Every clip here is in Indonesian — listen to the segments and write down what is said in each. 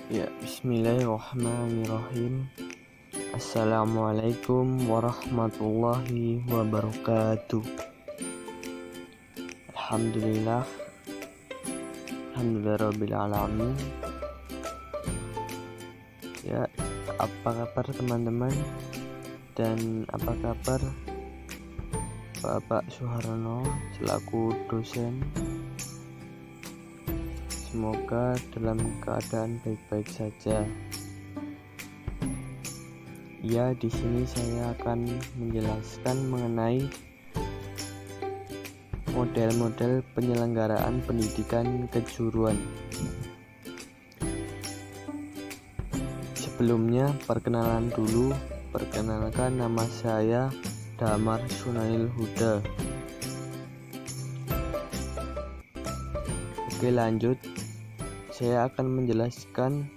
Ya, bismillahirrahmanirrahim. Assalamualaikum warahmatullahi wabarakatuh. Alhamdulillah, alhamdulillahirabbil alamin. Ya, apa kabar teman-teman? Dan apa kabar Bapak Suharno selaku dosen? Semoga dalam keadaan baik-baik saja. Ya, di sini saya akan menjelaskan mengenai model-model penyelenggaraan pendidikan kejuruan. Sebelumnya, perkenalkan nama saya Damar Sunail Huda. Oke, lanjut. Saya akan menjelaskan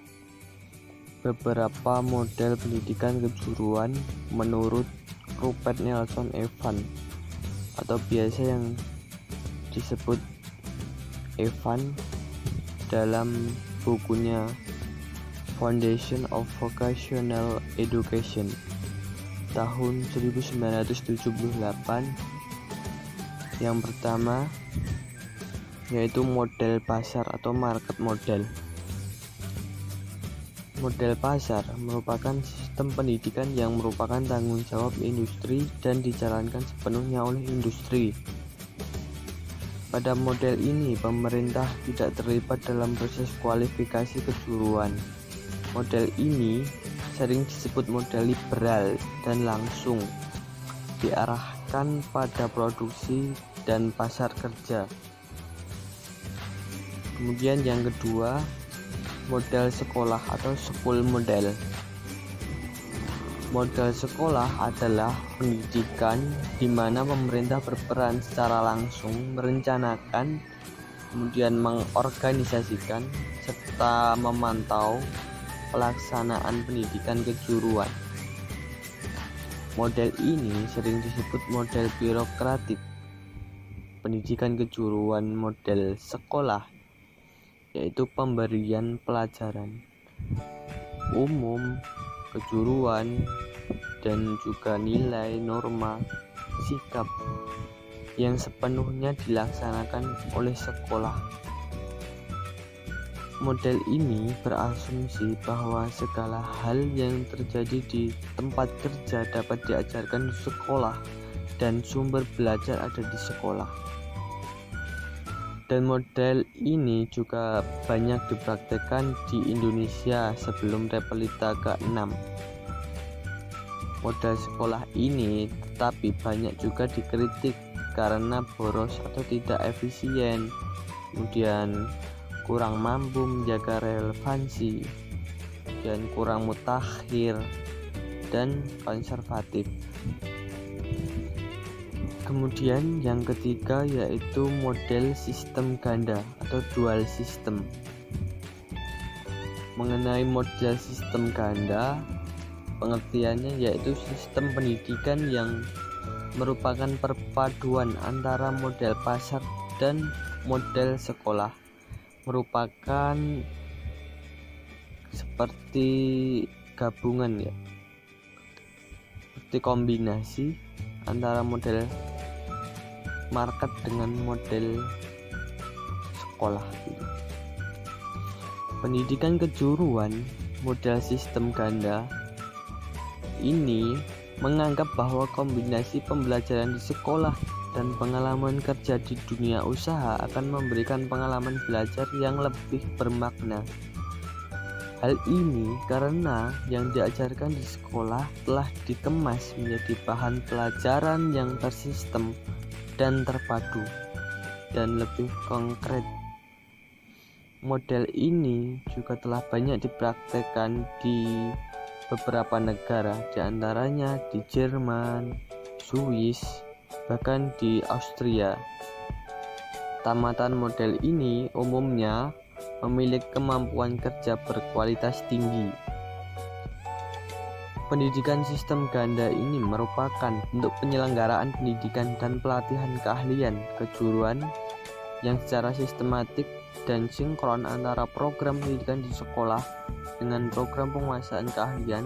beberapa model pendidikan kejuruan menurut Rupert Nelson Evan atau biasa yang disebut Evan dalam bukunya Foundation of Vocational Education tahun 1978. Yang pertama yaitu model pasar atau market model. Model pasar merupakan sistem pendidikan yang merupakan tanggung jawab industri dan dijalankan sepenuhnya oleh industri. Pada model ini, pemerintah tidak terlibat dalam proses kualifikasi kejuruan. Model ini sering disebut model liberal dan langsung diarahkan pada produksi dan pasar kerja. Kemudian yang kedua, model sekolah atau school model. Model sekolah adalah pendidikan di mana pemerintah berperan secara langsung merencanakan, kemudian mengorganisasikan, serta memantau pelaksanaan pendidikan kejuruan. Model ini sering disebut model birokratik. Pendidikan kejuruan model sekolah yaitu pemberian pelajaran umum, kejuruan, dan juga nilai, norma, sikap yang sepenuhnya dilaksanakan oleh sekolah. Model ini berasumsi bahwa segala hal yang terjadi di tempat kerja dapat diajarkan di sekolah dan sumber belajar ada di sekolah. Dan model ini juga banyak dipraktekkan di Indonesia sebelum Repelita ke-6. Model sekolah ini tetapi banyak juga dikritik karena boros atau tidak efisien, kemudian kurang mampu menjaga relevansi, dan kurang mutakhir dan konservatif. Kemudian yang ketiga yaitu model sistem ganda atau dual system. Mengenai model sistem ganda, pengertiannya yaitu sistem pendidikan yang merupakan perpaduan antara model pasar dan model sekolah. Merupakan seperti gabungan ya, seperti kombinasi antara model market dengan model sekolah gitu. Pendidikan kejuruan model sistem ganda ini menganggap bahwa kombinasi pembelajaran di sekolah dan pengalaman kerja di dunia usaha akan memberikan pengalaman belajar yang lebih bermakna. Hal ini karena yang diajarkan di sekolah telah dikemas menjadi bahan pelajaran yang tersistem dan terpadu dan lebih konkret. Model ini juga telah banyak dipraktekkan di beberapa negara, diantaranya di Jerman, Swiss, bahkan di Austria. Tamatan model ini umumnya memiliki kemampuan kerja berkualitas tinggi. Pendidikan sistem ganda ini merupakan bentuk penyelenggaraan pendidikan dan pelatihan keahlian kejuruan yang secara sistematik dan sinkron antara program pendidikan di sekolah dengan program penguasaan keahlian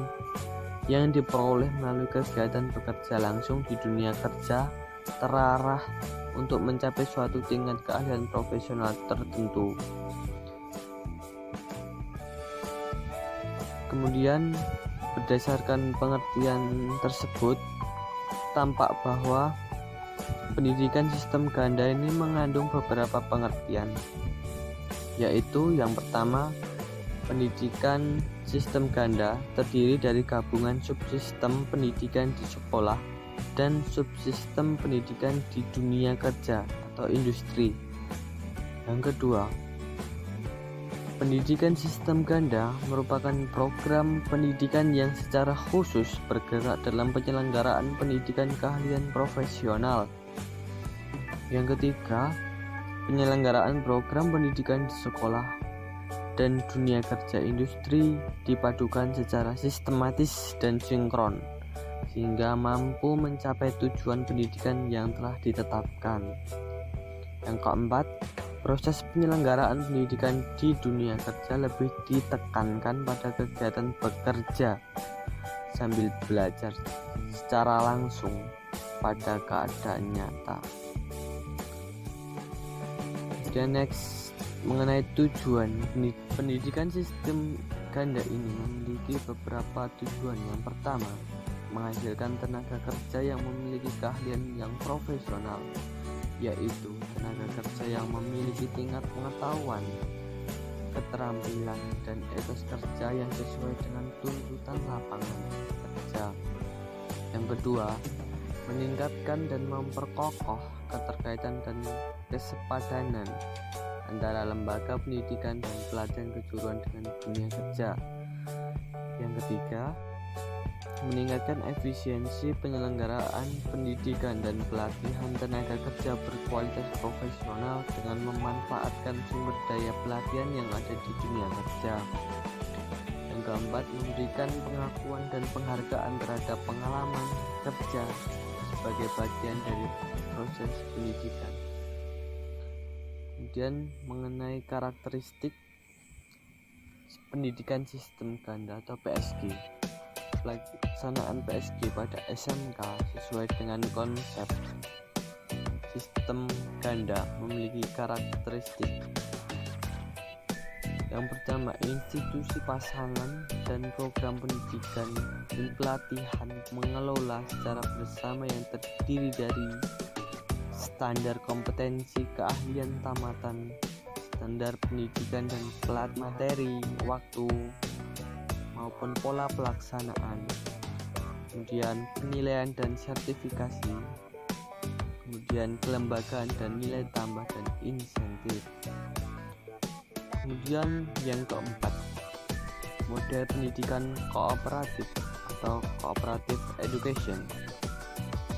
yang diperoleh melalui kegiatan bekerja langsung di dunia kerja terarah untuk mencapai suatu tingkat keahlian profesional tertentu. Kemudian, berdasarkan pengertian tersebut, tampak bahwa pendidikan sistem ganda ini mengandung beberapa pengertian, yaitu yang pertama, pendidikan sistem ganda terdiri dari gabungan subsistem pendidikan di sekolah dan subsistem pendidikan di dunia kerja atau industri. Yang kedua, pendidikan sistem ganda merupakan program pendidikan yang secara khusus bergerak dalam penyelenggaraan pendidikan keahlian profesional. Yang ketiga, penyelenggaraan program pendidikan di sekolah dan dunia kerja industri dipadukan secara sistematis dan sinkron sehingga mampu mencapai tujuan pendidikan yang telah ditetapkan. Yang keempat, proses penyelenggaraan pendidikan di dunia kerja lebih ditekankan pada kegiatan bekerja sambil belajar secara langsung pada keadaan nyata. Dan next, mengenai tujuan, pendidikan sistem ganda ini memiliki beberapa tujuan. Yang pertama, menghasilkan tenaga kerja yang memiliki keahlian yang profesional, yaitu tenaga kerja yang memiliki tingkat pengetahuan, keterampilan, dan etos kerja yang sesuai dengan tuntutan lapangan kerja. Yang kedua, meningkatkan dan memperkokoh keterkaitan dan kesepadanan antara lembaga pendidikan dan pelatihan kejuruan dengan dunia kerja. Yang ketiga, meningkatkan efisiensi penyelenggaraan pendidikan dan pelatihan tenaga kerja berkualitas profesional dengan memanfaatkan sumber daya pelatihan yang ada di dunia kerja. Yang keempat, memberikan pengakuan dan penghargaan terhadap pengalaman kerja sebagai bagian dari proses pendidikan. Kemudian mengenai karakteristik pendidikan sistem ganda atau PSG. Pelaksanaan PSG pada SMK sesuai dengan konsep sistem ganda memiliki karakteristik. Yang pertama, institusi pasangan dan program pendidikan dan pelatihan mengelola secara bersama yang terdiri dari standar kompetensi keahlian tamatan, standar pendidikan dan pelat materi, waktu, maupun pola pelaksanaan, kemudian penilaian dan sertifikasi, kemudian kelembagaan dan nilai tambah dan insentif. Kemudian yang keempat, model pendidikan kooperatif atau cooperative education,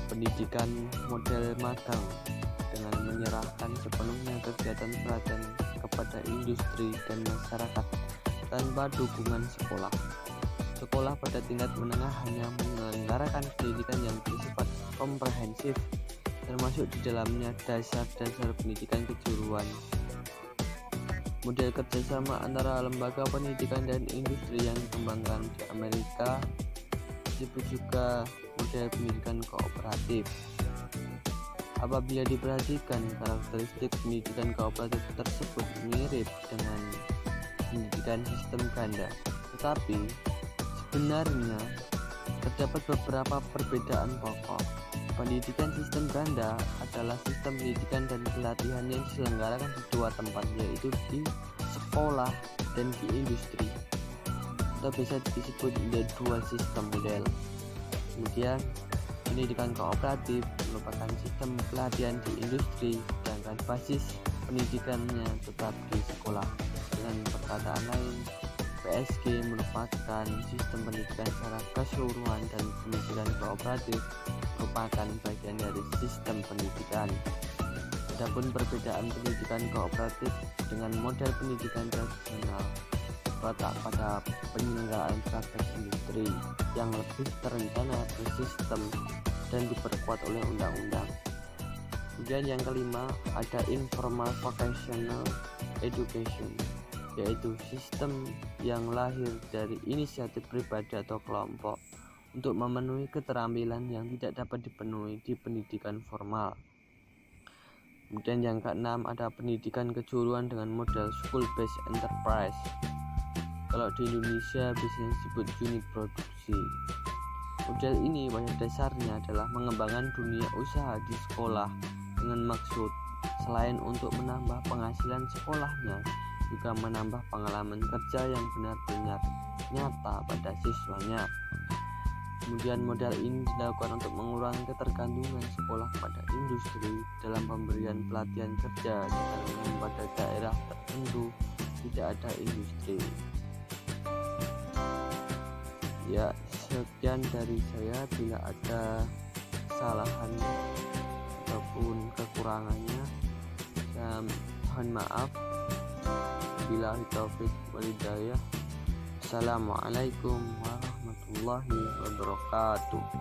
pendidikan model magang dengan menyerahkan sepenuhnya kegiatan pelatihan kepada industri dan masyarakat tanpa dukungan sekolah. Sekolah pada tingkat menengah hanya menyelenggarakan pendidikan yang bersifat komprehensif, termasuk di dalamnya dasar-dasar pendidikan kejuruan. Model kerjasama antara lembaga pendidikan dan industri yang dikembangkan di Amerika disebut juga model pendidikan kooperatif. Apabila diperhatikan, karakteristik pendidikan kooperatif tersebut mirip dengan pendidikan sistem ganda, tetapi sebenarnya terdapat beberapa perbedaan pokok. Pendidikan sistem ganda adalah sistem pendidikan dan pelatihan yang diselenggarakan di dua tempat, yaitu di sekolah dan di industri, atau bisa disebut ada dua sistem model. Kemudian pendidikan kooperatif merupakan sistem pelatihan di industri, sedangkan basis pendidikannya tetap di sekolah. Dengan perkataan lain, PSG merupakan sistem pendidikan secara keseluruhan dan pendidikan kooperatif merupakan bagian dari sistem pendidikan. Adapun perbedaan pendidikan kooperatif dengan model pendidikan tradisional terletak pada penyelenggaraan praktek industri yang lebih terencana, bersistem, dan diperkuat oleh undang-undang. Kemudian yang kelima ada informal vocational education, yaitu sistem yang lahir dari inisiatif pribadi atau kelompok untuk memenuhi keterampilan yang tidak dapat dipenuhi di pendidikan formal. Kemudian yang keenam ada pendidikan kejuruan dengan model school based enterprise. Kalau di Indonesia biasanya disebut unit produksi. Model ini pada dasarnya adalah mengembangkan dunia usaha di sekolah dengan maksud selain untuk menambah penghasilan sekolahnya, juga menambah pengalaman kerja yang benar-benar nyata pada siswanya. Kemudian model ini dilakukan untuk mengurangi ketergantungan sekolah pada industri dalam pemberian pelatihan kerja, sedangkan pada daerah tertentu tidak ada industri. Ya, sekian dari saya. Bila ada kesalahan ataupun kekurangannya, saya mohon maaf. Billahi taufiq wal hidayah. Assalamualaikum warahmatullahi wabarakatuh.